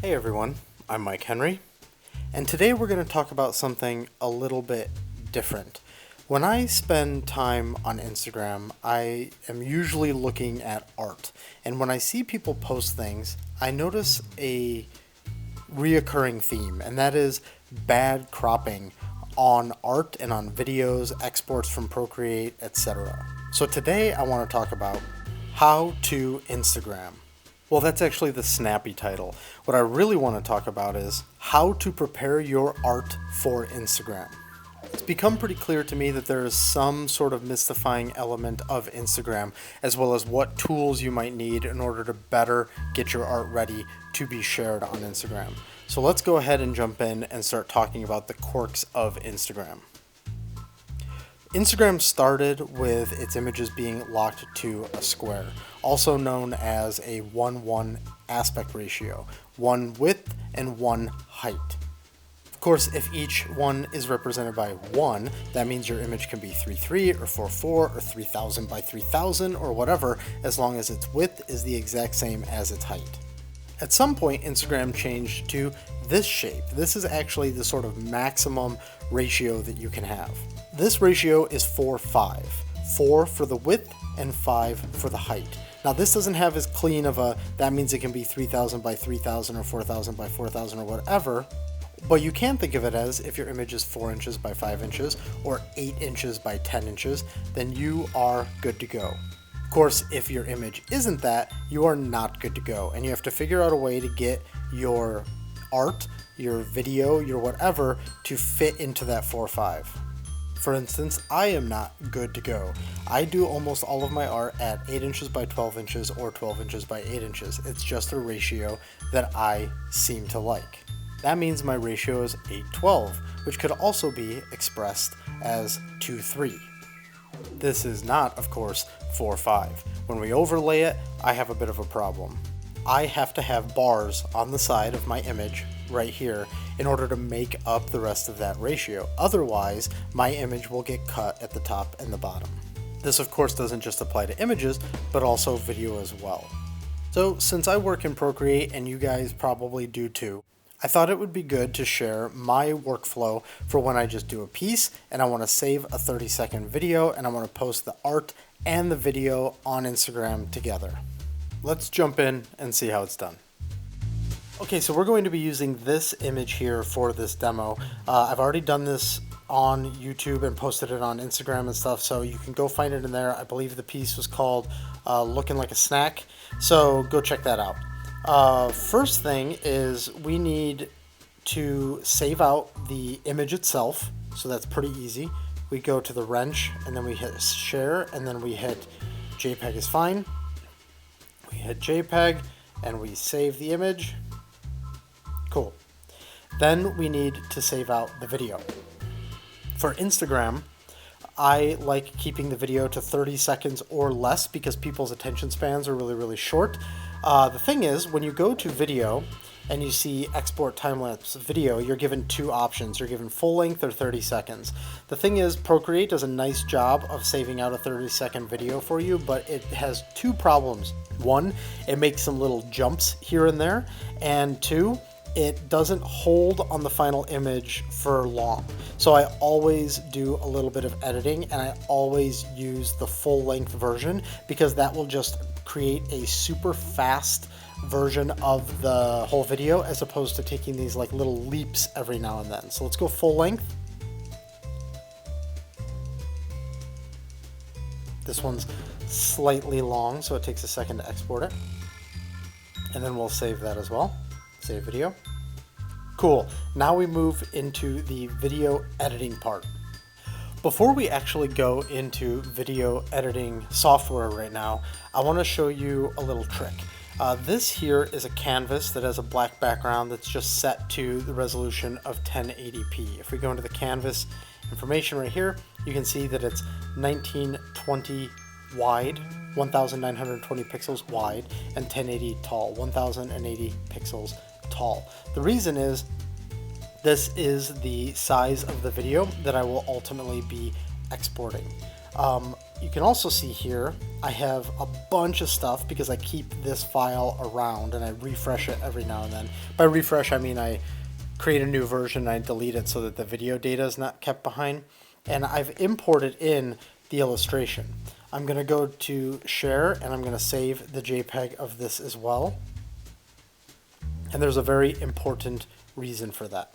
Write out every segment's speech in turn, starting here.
Hey everyone, I'm Mike Henry, and today we're going to talk about something a little bit different. When I spend time on Instagram, I am usually looking at art, and when I see people post things, I notice a reoccurring theme, and that is bad cropping on art and on videos, exports from Procreate, etc. So today I want to talk about how to Instagram. Well, that's actually the snappy title. What I really want to talk about is how to prepare your art for Instagram. It's become pretty clear to me that there is some sort of mystifying element of Instagram, as well as what tools you might need in order to better get your art ready to be shared on Instagram. So let's go ahead and jump in and start talking about the quirks of Instagram. Instagram started with its images being locked to a square, also known as a 1:1 aspect ratio, one width and one height. Of course, if each one is represented by 1, that means your image can be 3:3 or 4:4 or 3000 by 3000 or whatever, as long as its width is the exact same as its height. At some point, Instagram changed to this shape. This is actually the sort of maximum ratio that you can have. This ratio is 4:5. 4 for the width and 5 for the height. Now this doesn't have as clean of a, that means it can be 3000 by 3000 or 4000 by 4000 or whatever, but you can think of it as if your image is 4 inches by 5 inches or 8 inches by 10 inches, then you are good to go. Of course, if your image isn't that, you are not good to go, and you have to figure out a way to get your art, your video, your whatever, to fit into that 4:5. For instance, I am not good to go. I do almost all of my art at 8 inches by 12 inches or 12 inches by 8 inches. It's just a ratio that I seem to like. That means my ratio is 8:12, which could also be expressed as 2:3. This is not, of course, 4:5. When we overlay it, I have a bit of a problem. I have to have bars on the side of my image right here in order to make up the rest of that ratio. Otherwise, my image will get cut at the top and the bottom. This, of course, doesn't just apply to images, but also video as well. So, since I work in Procreate, and you guys probably do too, I thought it would be good to share my workflow for when I just do a piece and I want to save a 30-second video and I want to post the art and the video on Instagram together. Let's jump in and see how it's done. Okay, so we're going to be using this image here for this demo. I've already done this on YouTube and posted it on Instagram and stuff, so you can go find it in there. I believe the piece was called Looking Like a Snack, so go check that out. First thing is we need to save out the image itself, so that's pretty easy. We go to the wrench and then we hit share and then we hit JPEG is fine. We hit JPEG and we save the image. Cool. Then we need to save out the video. For Instagram, I like keeping the video to 30 seconds or less because people's attention spans are really short. The thing is, when you go to video and you see export time-lapse video, you're given two options. You're given full length or 30 seconds. The thing is, Procreate does a nice job of saving out a 30-second video for you, but it has two problems. One, it makes some little jumps here and there, and two, it doesn't hold on the final image for long. So I always do a little bit of editing and I always use the full length version because that will just create a super fast version of the whole video as opposed to taking these like little leaps every now and then. So let's go full length. This one's slightly long, so it takes a second to export it. And then we'll save that as well. Save video. Cool. Now we move into the video editing part. Before we actually go into video editing software right now, I want to show you a little trick. This here is a canvas that has a black background that's just set to the resolution of 1080p. If we go into the canvas information right here, you can see that it's 1920 wide, 1920 pixels wide, and 1080 tall, 1080 pixels tall. The reason is this is the size of the video that I will ultimately be exporting. you can also see here, I have a bunch of stuff because I keep this file around and I refresh it every now and then. By refresh, I mean I create a new version and I delete it so that the video data is not kept behind. And I've imported in the illustration. I'm going to go to share and I'm going to save the JPEG of this as well. And there's a very important reason for that.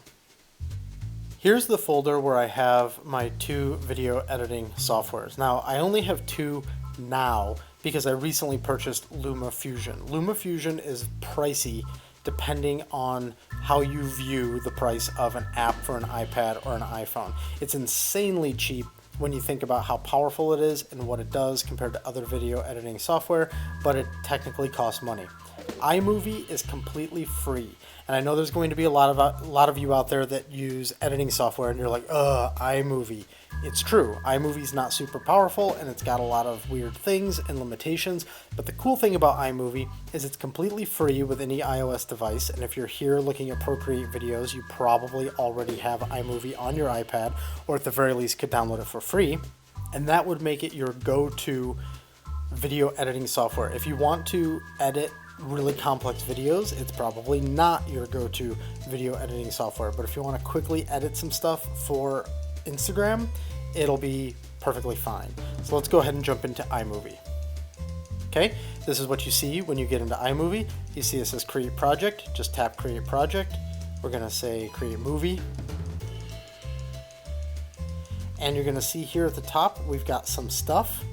Here's the folder where I have my 2 video editing softwares. Now, I only have 2 now because I recently purchased LumaFusion. LumaFusion is pricey depending on how you view the price of an app for an iPad or an iPhone. It's insanely cheap when you think about how powerful it is and what it does compared to other video editing software, but it technically costs money. iMovie is completely free. And I know there's going to be a lot of you out there that use editing software and you're like, iMovie. It's true, iMovie's not super powerful and it's got a lot of weird things and limitations, but the cool thing about iMovie is it's completely free with any iOS device, and if you're here looking at Procreate videos, you probably already have iMovie on your iPad, or at the very least could download it for free, and that would make it your go-to video editing software. If you want to edit really complex videos, it's probably not your go-to video editing software, but if you want to quickly edit some stuff for Instagram, it'll be perfectly fine. So let's go ahead and jump into iMovie. Okay, this is what you see when you get into iMovie. You see it says create project, just tap create project. We're gonna say create movie. And you're gonna see here at the top, we've got some stuff.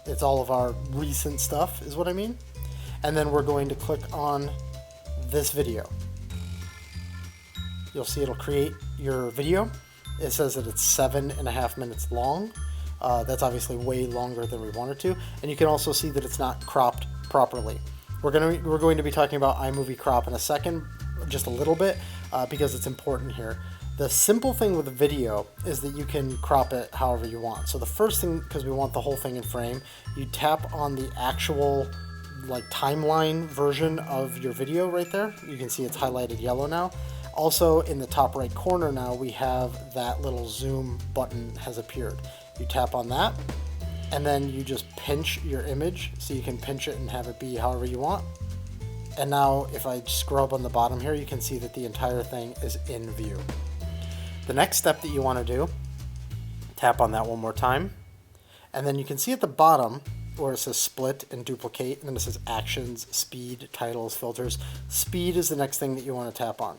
It's all of our recent stuff is what I mean. And then we're going to click on this video. You'll see it'll create your video. It says that it's 7.5 minutes long. That's obviously way longer than we wanted to. And you can also see that it's not cropped properly. We're going to be talking about iMovie crop in a second, just a little bit, because it's important here. The simple thing with the video is that you can crop it however you want. So the first thing, because we want the whole thing in frame, you tap on the actual like timeline version of your video right there. You can see it's highlighted yellow now. Also in the top right corner now we have that little zoom button has appeared. You tap on that and then you just pinch your image, so you can pinch it and have it be however you want. And now if I scrub on the bottom here, you can see that the entire thing is in view. The next step that you want to do, tap on that one more time, and then you can see at the bottom where it says split and duplicate, and then it says actions, speed, titles, filters. Speed is the next thing that you want to tap on.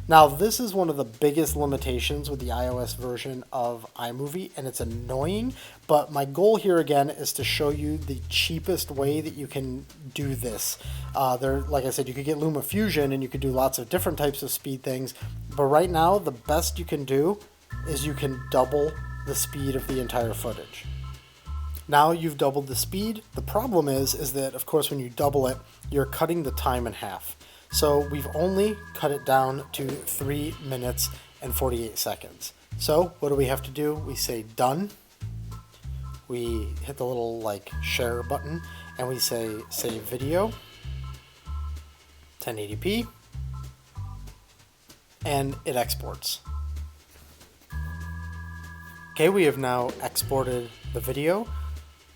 Now this is one of the biggest limitations with the iOS version of iMovie, and it's annoying, but my goal here again is to show you the cheapest way that you can do this. Like I said, you could get LumaFusion and you could do lots of different types of speed things, but right now the best you can do is you can double the speed of the entire footage. Now you've doubled the speed. The problem is that of course when you double it, you're cutting the time in half. So we've only cut it down to 3 minutes and 48 seconds. So what do we have to do? We say done. We hit the little like share button and we say save video, 1080p, and it exports. Okay, we have now exported the video.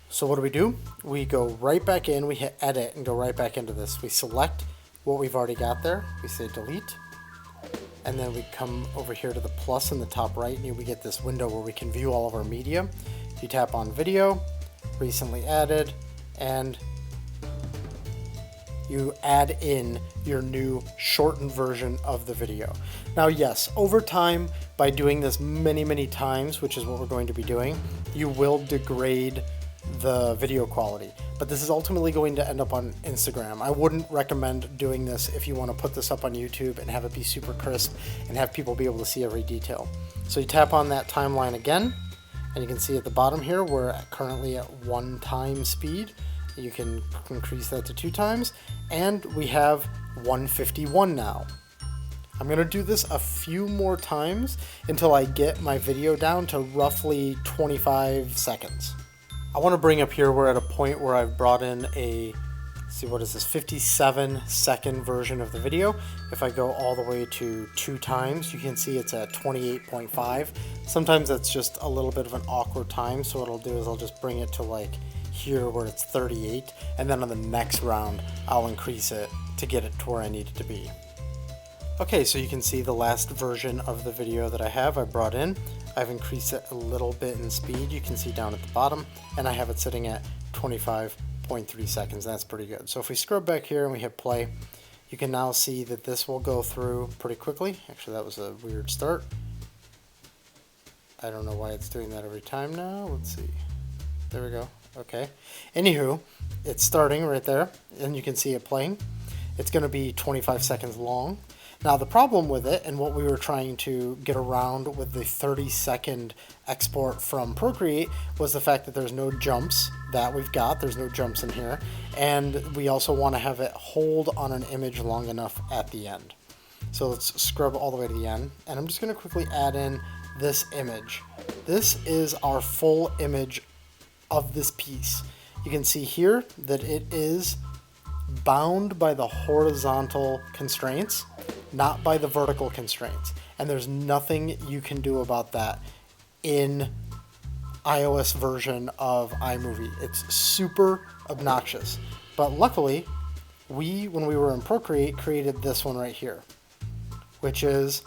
So what do? We go right back in, we hit edit and go right back into this. We select what we've already got there, we say delete, and then we come over here to the plus in the top right and we get this window where we can view all of our media. You tap on video, recently added, and you add in your new shortened version of the video. Now yes, over time, by doing this many times, which is what we're going to be doing, you will degrade the video quality, but this is ultimately going to end up on Instagram. I wouldn't recommend doing this if you want to put this up on YouTube and have it be super crisp and have people be able to see every detail. So you tap on that timeline again, and you can see at the bottom here we're currently at 1 time speed. You can increase that to 2 times, and we have 151 now. I'm going to do this a few more times until I get my video down to roughly 25 seconds. I want to bring up here we're at a point where I've brought in a see, what is this, 57-second version of the video. If I go all the way to 2 times, you can see it's at 28.5. Sometimes that's just a little bit of an awkward time, so what I'll do is I'll just bring it to like here where it's 38, and then on the next round I'll increase it to get it to where I need it to be. Okay, so you can see the last version of the video that I brought in. I've increased it a little bit in speed, you can see down at the bottom, and I have it sitting at 25.3 seconds. That's pretty good. So if we scrub back here and we hit play, you can now see that this will go through pretty quickly. Actually, that was a weird start. I don't know why it's doing that every time now. Let's see. There we go. Okay. Anywho, it's starting right there, and you can see it playing. It's going to be 25 seconds long. Now the problem with it, and what we were trying to get around with the 30-second export from Procreate, was the fact that there's no jumps that we've got. There's no jumps in here. And we also want to have it hold on an image long enough at the end. So let's scrub all the way to the end. And I'm just going to quickly add in this image. This is our full image of this piece. You can see here that it is bound by the horizontal constraints, not by the vertical constraints. And there's nothing you can do about that in iOS version of iMovie. It's super obnoxious. But luckily, when we were in Procreate, created this one right here, which is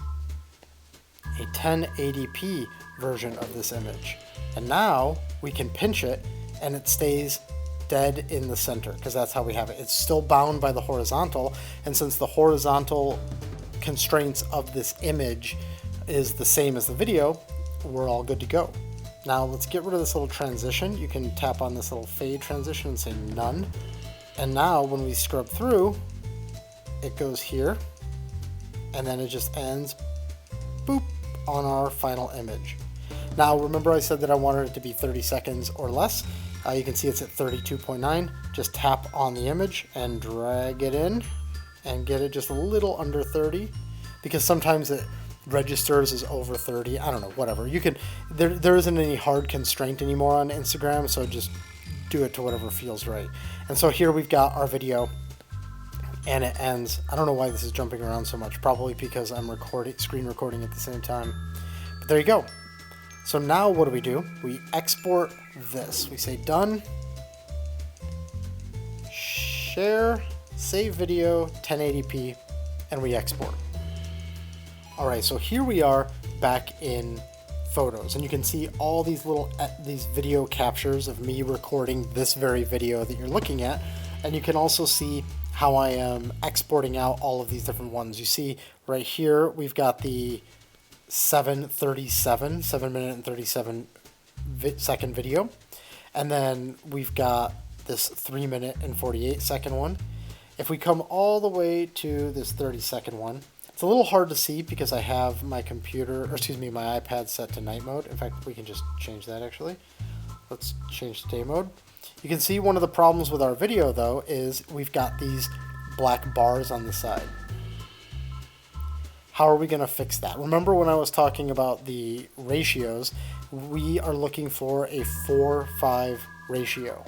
a 1080p version of this image. And now we can pinch it and it stays dead in the center, because that's how we have it. It's still bound by the horizontal, and since the horizontal constraints of this image is the same as the video, we're all good to go. Now let's get rid of this little transition. You can tap on this little fade transition and say none. And now when we scrub through, it goes here, and then it just ends, boop, on our final image. Now remember I said that I wanted it to be 30 seconds or less. You can see it's at 32.9. Just tap on the image and drag it in and get it just a little under 30, because sometimes it registers as over 30. I don't know, whatever. You can, there isn't any hard constraint anymore on Instagram, so just do it to whatever feels right. And so here we've got our video, and it ends. I don't know why this is jumping around so much, probably because I'm screen recording at the same time. But there you go. So now what do? We export this. We say done, share, save video, 1080p, and we export. All right, so here we are back in Photos, and you can see all these little these video captures of me recording this very video that you're looking at, and you can also see how I am exporting out all of these different ones. You see right here we've got the 7 minute and 37 second video, and then we've got this 3 minute and 48 second one. If we come all the way to this 30-second one, it's a little hard to see because I have my computer, or excuse me, my iPad set to night mode. In fact, we can just change that actually. Let's change to day mode. You can see one of the problems with our video though is we've got these black bars on the side. How are we going to fix that? Remember when I was talking about the ratios, we are looking for a 4:5 ratio.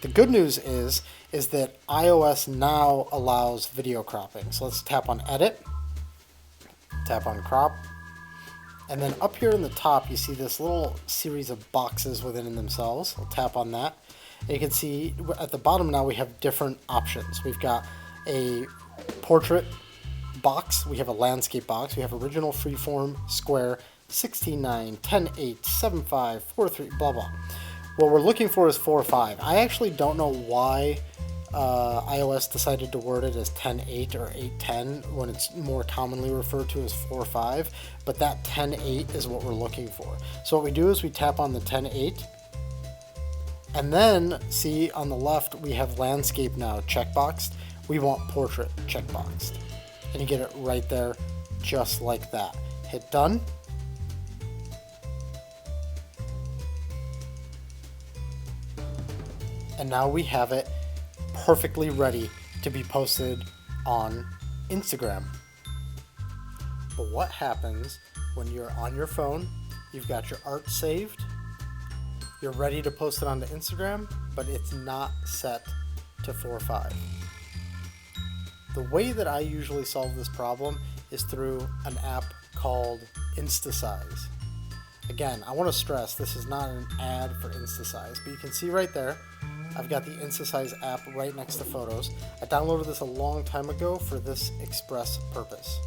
The good news is that iOS now allows video cropping. So let's tap on edit, tap on crop, and then up here in the top you see this little series of boxes within themselves. I'll tap on that, and you can see at the bottom now we have different options. We've got a portrait box, we have a landscape box, we have original, freeform, square, 16:9, 10:8, 7:5, 4:3, blah blah. What we're looking for is 4:5. I actually don't know why iOS decided to word it as 10:8 or 8:10 when it's more commonly referred to as 4:5, but that 10:8 is what we're looking for. So what we do is we tap on the 10:8, and then see on the left we have landscape now checkboxed. We want portrait checkboxed, and you get it right there just like that. Hit done. And now we have it perfectly ready to be posted on Instagram. But what happens when you're on your phone, you've got your art saved, you're ready to post it onto Instagram, but it's not set to 4:5. The way that I usually solve this problem is through an app called InstaSize. Again, I want to stress this is not an ad for InstaSize, but you can see right there, I've got the InstaSize app right next to photos. I downloaded this a long time ago for this express purpose.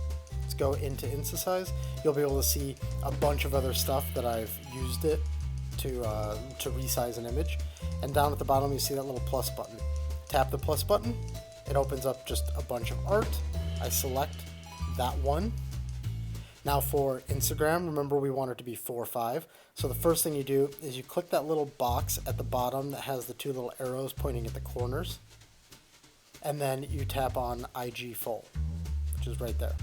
Let's go into InstaSize. You'll be able to see a bunch of other stuff that I've used it to resize an image. And down at the bottom, you see that little plus button. Tap the plus button. It opens up just a bunch of art. I select that one. Now for Instagram, remember we want it to be 4:5. So the first thing you do is you click that little box at the bottom that has the two little arrows pointing at the corners. And then you tap on IG full, which is right there.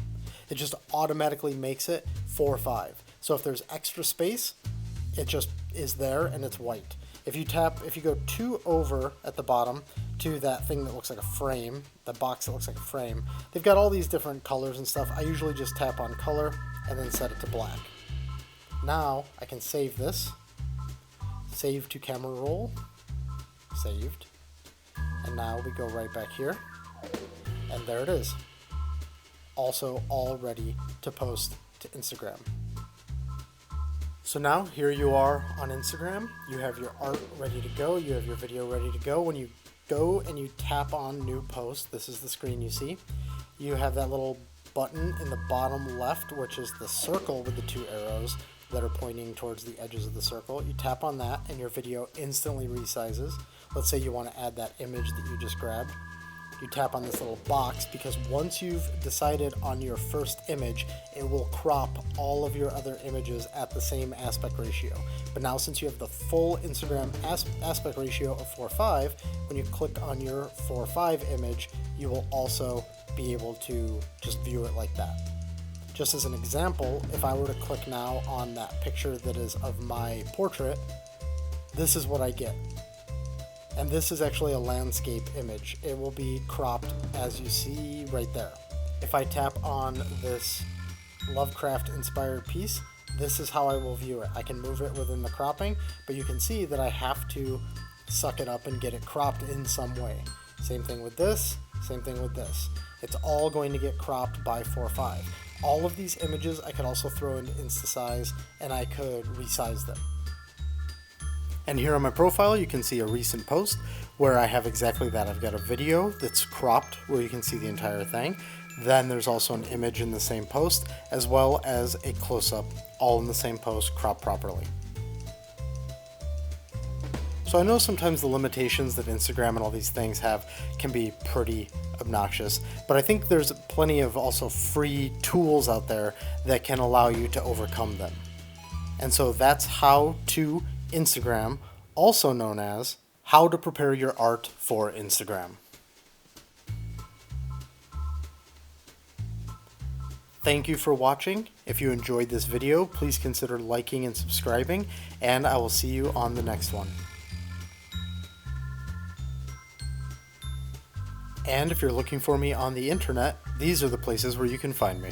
It just automatically makes it 4:5. So if there's extra space, it just is there and it's white. If you go 2 over at the bottom to that thing that looks like a frame, the box that looks like a frame, they've got all these different colors and stuff. I usually just tap on color and then set it to black. Now I can save this, save to camera roll, saved, and now we go right back here, and there it is. Also all ready to post to Instagram. So now here you are on Instagram. You have your art ready to go. You have your video ready to go. When you go and you tap on new post, this is the screen you see. You have that little button in the bottom left, which is the circle with the 2 arrows that are pointing towards the edges of the circle. You tap on that and your video instantly resizes. Let's say you want to add that image that you just grabbed. You tap on this little box because once you've decided on your first image, it will crop all of your other images at the same aspect ratio. But now since you have the full Instagram aspect ratio of 4:5, when you click on your 4:5 image, you will also be able to just view it like that. Just as an example, if I were to click now on that picture that is of my portrait, this is what I get. And this is actually a landscape image. It will be cropped as you see right there. If I tap on this Lovecraft inspired piece, this is how I will view it. I can move it within the cropping, but you can see that I have to suck it up and get it cropped in some way. Same thing with this, same thing with this. It's all going to get cropped by 4:5. All of these images I could also throw into InstaSize and I could resize them. And here on my profile, you can see a recent post where I have exactly that. I've got a video that's cropped where you can see the entire thing. Then there's also an image in the same post, as well as a close-up, all in the same post, cropped properly. So I know sometimes the limitations that Instagram and all these things have can be pretty obnoxious, but I think there's plenty of also free tools out there that can allow you to overcome them. And so that's how to Instagram, also known as how to prepare your art for Instagram. Thank you for watching. If you enjoyed this video, please consider liking and subscribing, and I will see you on the next one. And if you're looking for me on the internet, these are the places where you can find me.